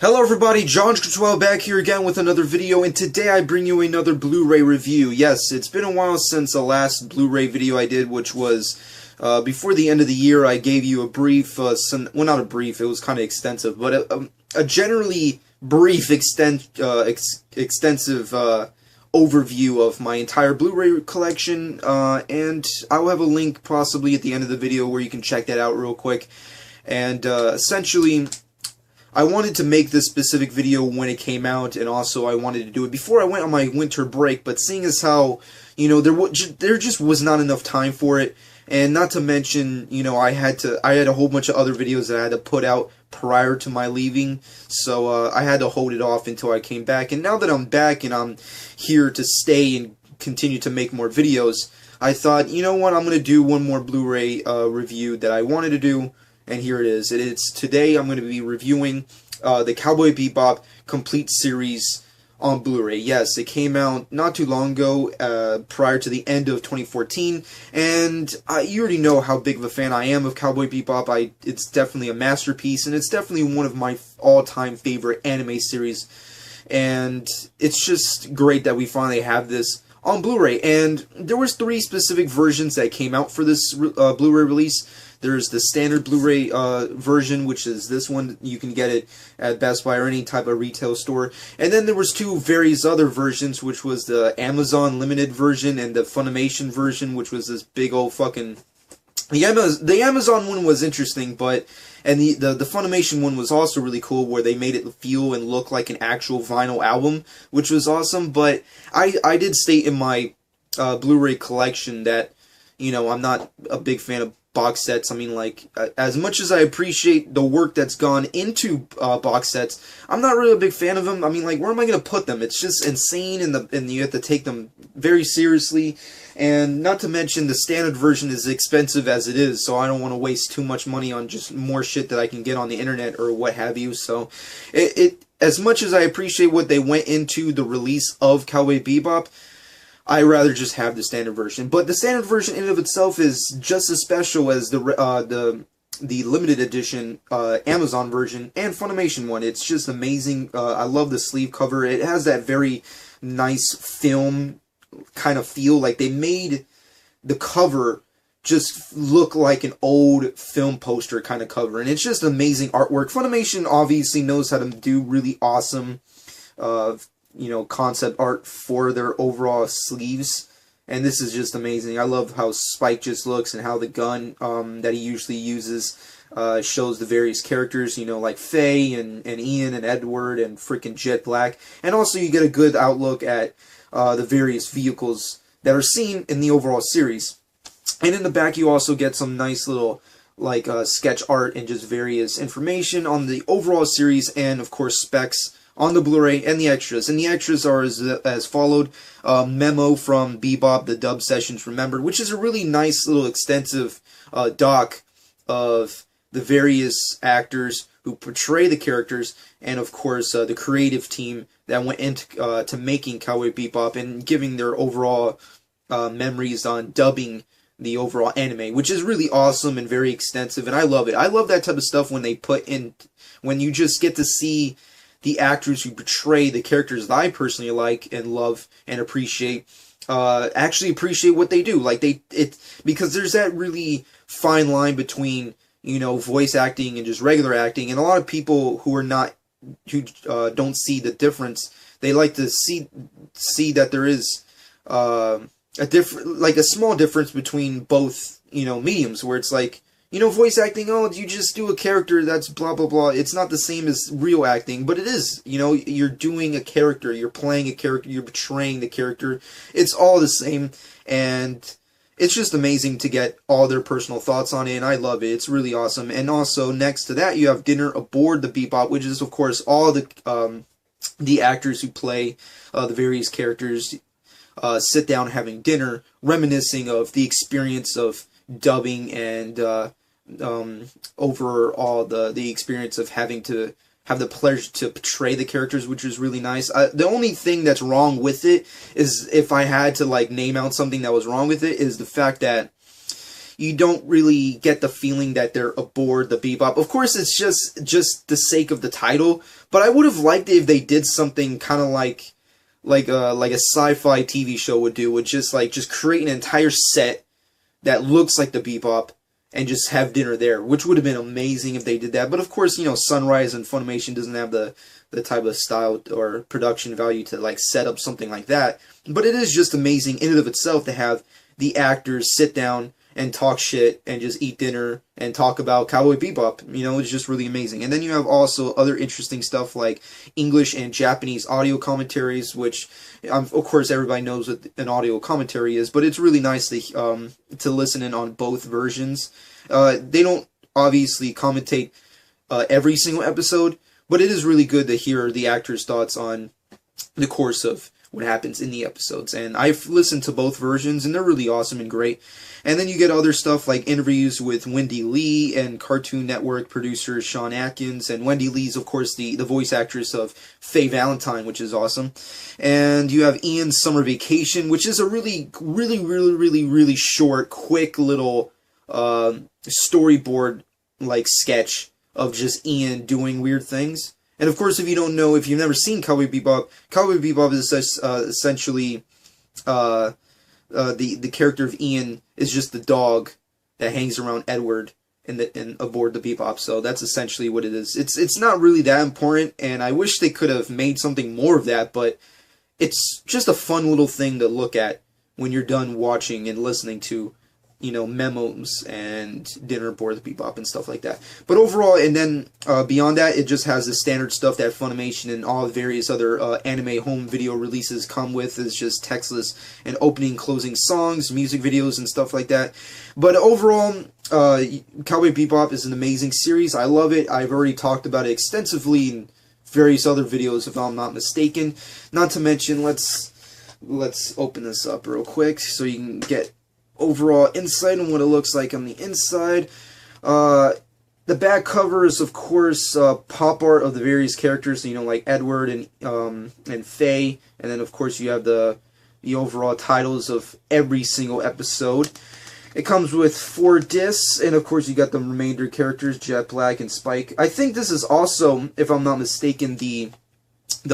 Hello everybody, John Cottrell back here again with another video, and today I bring you another Blu-ray review. Yes, it's been a while since the last Blu-ray video I did, which was before the end of the year. I gave you a brief, well, not a brief, it was kind of extensive, but a generally brief, extensive overview of my entire Blu-ray collection, and I will have a link possibly at the end of the video where you can check that out real quick. And essentially, I wanted to make this specific video when it came out, and also I wanted to do it before I went on my winter break, but seeing as how, you know, there just was not enough time for it, and not to mention, you know, I had a whole bunch of other videos that I had to put out prior to my leaving, so I had to hold it off until I came back. And now that I'm back and I'm here to stay and continue to make more videos, I thought, you know what, I'm going to do one more Blu-ray review that I wanted to do. And here it is. Today I'm going to be reviewing the Cowboy Bebop complete series on Blu-ray. Yes, it came out not too long ago, prior to the end of 2014, and you already know how big of a fan I am of Cowboy Bebop. It's definitely a masterpiece, and it's definitely one of my all-time favorite anime series, and it's just great that we finally have this on Blu-ray. And there was 3 specific versions that came out for this Blu-ray release. There's the standard Blu-ray version, which is this one. You can get it at Best Buy or any type of retail store. And then there was 2 various other versions, which was the Amazon Limited version and the Funimation version, which was this big old fucking... The Amazon one was interesting, and the Funimation one was also really cool, where they made it feel and look like an actual vinyl album, which was awesome. But I did state in my Blu-ray collection that, you know, I'm not a big fan of box sets. I mean, like, as much as I appreciate the work that's gone into box sets, I'm not really a big fan of them. I mean, like, where am I going to put them? It's just insane, and you have to take them very seriously. And not to mention, the standard version is expensive as it is, so I don't want to waste too much money on just more shit that I can get on the internet or what have you. So, as much as I appreciate what they went into the release of Cowboy Bebop, I rather just have the standard version. But the standard version in and of itself is just as special as the limited edition Amazon version and Funimation one. It's just amazing. I love the sleeve cover. It has that very nice film kind of feel. Like, they made the cover just look like an old film poster kind of cover. And it's just amazing artwork. Funimation obviously knows how to do really awesome you know, concept art for their overall sleeves, and this is just amazing. I love how Spike just looks, and how the gun that he usually uses shows the various characters, you know, like Faye and Ian and Edward and freaking Jet Black. And also you get a good outlook at the various vehicles that are seen in the overall series. And in the back you also get some nice little, like, sketch art and just various information on the overall series, and of course specs on the Blu-ray and the extras. And the extras are as followed. Memo from Bebop, the dub sessions remembered, which is a really nice little extensive doc of the various actors who portray the characters, and of course the creative team that went into to making Cowboy Bebop and giving their overall memories on dubbing the overall anime, which is really awesome and very extensive, and I love it. I love that type of stuff when when you just get to see the actors who portray the characters that I personally like and love and appreciate, actually appreciate what they do. Like, because there's that really fine line between, you know, voice acting and just regular acting, and a lot of people who don't see the difference, they like to see that there is a small difference between both, you know, mediums, where it's like, you know, voice acting, oh, you just do a character that's blah, blah, blah. It's not the same as real acting, but it is. You know, you're doing a character, you're playing a character, you're portraying the character. It's all the same, and it's just amazing to get all their personal thoughts on it, and I love it. It's really awesome. And also, next to that, you have Dinner Aboard the Bebop, which is, of course, all the actors who play the various characters sit down having dinner, reminiscing of the experience of dubbing and overall the experience of having to have the pleasure to portray the characters, which is really nice. The only thing that's wrong with it is, if I had to, like, name out something that was wrong with it, is the fact that you don't really get the feeling that they're aboard the Bebop. Of course, it's just the sake of the title, but I would have liked it if they did something kind of like a sci-fi TV show would do, would just create an entire set that looks like the Bebop and just have dinner there, which would have been amazing if they did that. But of course, you know, Sunrise and Funimation doesn't have the type of style or production value to like set up something like that. But it is just amazing in and of itself to have the actors sit down and talk shit and just eat dinner and talk about Cowboy Bebop. You know, it's just really amazing. And then you have also other interesting stuff like English and Japanese audio commentaries, which, of course, everybody knows what an audio commentary is, but it's really nice to listen in on both versions. They don't obviously commentate every single episode, but it is really good to hear the actors' thoughts on the course of what happens in the episodes. And I've listened to both versions, and they're really awesome and great. And then you get other stuff like interviews with Wendy Lee and Cartoon Network producer Sean Atkins. And Wendy Lee's, of course, the voice actress of Faye Valentine, which is awesome. And you have Ian's Summer Vacation, which is a really short, quick little storyboard-like sketch of just Ian doing weird things. And of course, if you don't know, if you've never seen Cowboy Bebop is essentially the character of Ian is just the dog that hangs around Edward in aboard the Bebop. So that's essentially what it is. It's not really that important, and I wish they could have made something more of that, but it's just a fun little thing to look at when you're done watching and listening to, you know, memos and dinner aboard the Bebop and stuff like that. But overall, and then beyond that, it just has the standard stuff that Funimation and all the various other anime home video releases come with. It's just textless and opening, closing songs, music videos, and stuff like that. But overall, Cowboy Bebop is an amazing series. I love it. I've already talked about it extensively in various other videos, if I'm not mistaken. Not to mention, let's open this up real quick so you can get overall insight on what it looks like on the inside. The back cover is, of course, pop art of the various characters, you know, like Edward and Faye, and then of course you have the overall titles of every single episode. It comes with 4 discs, and of course you got the remainder characters, Jet Black and Spike. I think this is also, if I'm not mistaken, the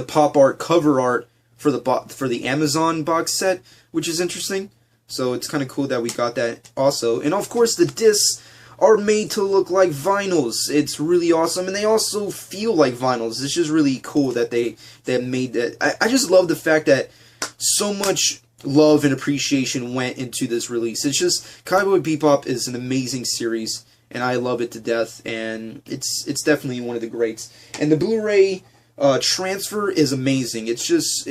pop art cover art for the Amazon box set, which is interesting. So it's kind of cool that we got that also. And of course the discs are made to look like vinyls. It's really awesome, and they also feel like vinyls. It's just really cool that they made that. I just love the fact that so much love and appreciation went into this release. It's just, Cowboy Bebop is an amazing series, and I love it to death, and it's definitely one of the greats. And the Blu-ray transfer is amazing. It's just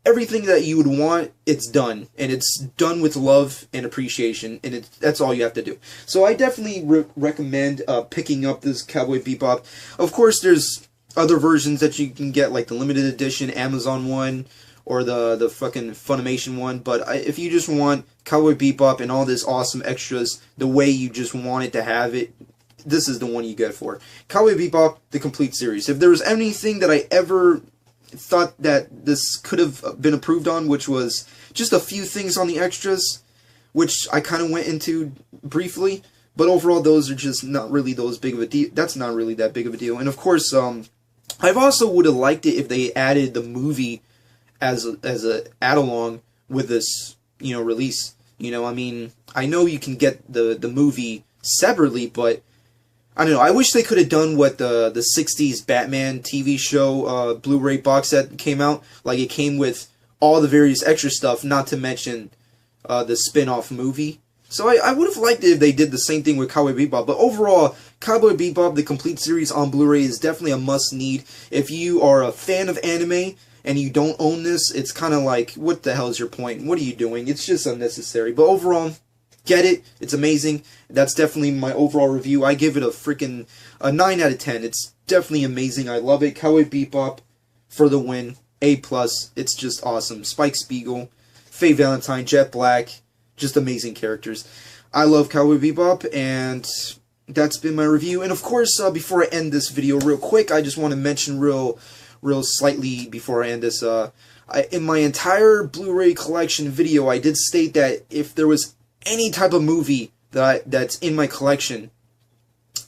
everything that you would want, it's done. And it's done with love and appreciation, and that's all you have to do. So I definitely recommend picking up this Cowboy Bebop. Of course, there's other versions that you can get, like the limited edition Amazon one, or the fucking Funimation one. But if you just want Cowboy Bebop and all this awesome extras the way you just want it to have it, this is the one you get for Cowboy Bebop, the complete series. If there was anything that I ever thought that this could have been improved on, which was just a few things on the extras, which I kind of went into briefly, but overall those are just not really those big of a deal. That's not really that big of a deal. And of course, I also would have liked it if they added the movie as a add-along with this, you know, release. You know, I mean, I know you can get the movie separately, but I don't know. I wish they could have done what the 60s Batman TV show Blu-ray box set came out. Like, it came with all the various extra stuff, not to mention the spin-off movie. So I would have liked it if they did the same thing with Cowboy Bebop. But overall, Cowboy Bebop, the complete series on Blu-ray, is definitely a must-need. If you are a fan of anime and you don't own this, it's kind of like, what the hell is your point? What are you doing? It's just unnecessary. But overall, get it. It's amazing. That's definitely my overall review. I give it a 9 out of 10. It's definitely amazing. I love it. Cowboy Bebop for the win. A+. It's just awesome. Spike Spiegel, Faye Valentine, Jet Black, just amazing characters. I love Cowboy Bebop, and that's been my review. And of course, before I end this video real quick, I just want to mention real slightly before I end this, in my entire Blu-ray collection video, I did state that if there was any type of movie that's in my collection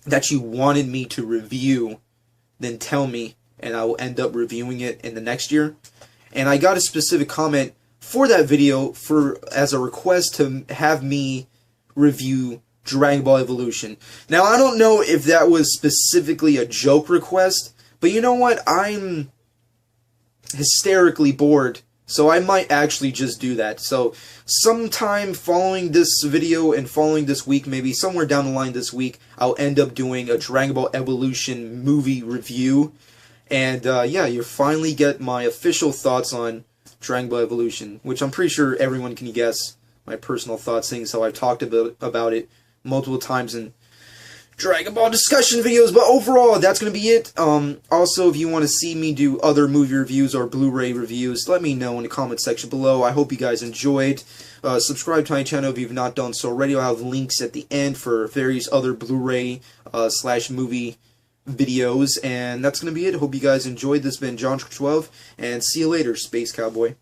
that you wanted me to review, then tell me, and I will end up reviewing it in the next year. And I got a specific comment for that video as a request to have me review Dragon Ball Evolution. Now, I don't know if that was specifically a joke request, but you know what? I'm hysterically bored, so I might actually just do that. So sometime following this video and following this week, maybe somewhere down the line this week, I'll end up doing a Dragon Ball Evolution movie review. And yeah, you finally get my official thoughts on Dragon Ball Evolution, which I'm pretty sure everyone can guess my personal thoughts, seeing how I've talked about it multiple times in Dragon Ball discussion videos. But overall, that's going to be it. Also, if you want to see me do other movie reviews or Blu-ray reviews, let me know in the comment section below. I hope you guys enjoyed. Subscribe to my channel if you've not done so already. I'll have links at the end for various other Blu-ray / movie videos. And that's going to be it. Hope you guys enjoyed. This has been John 12, and see you later, Space Cowboy.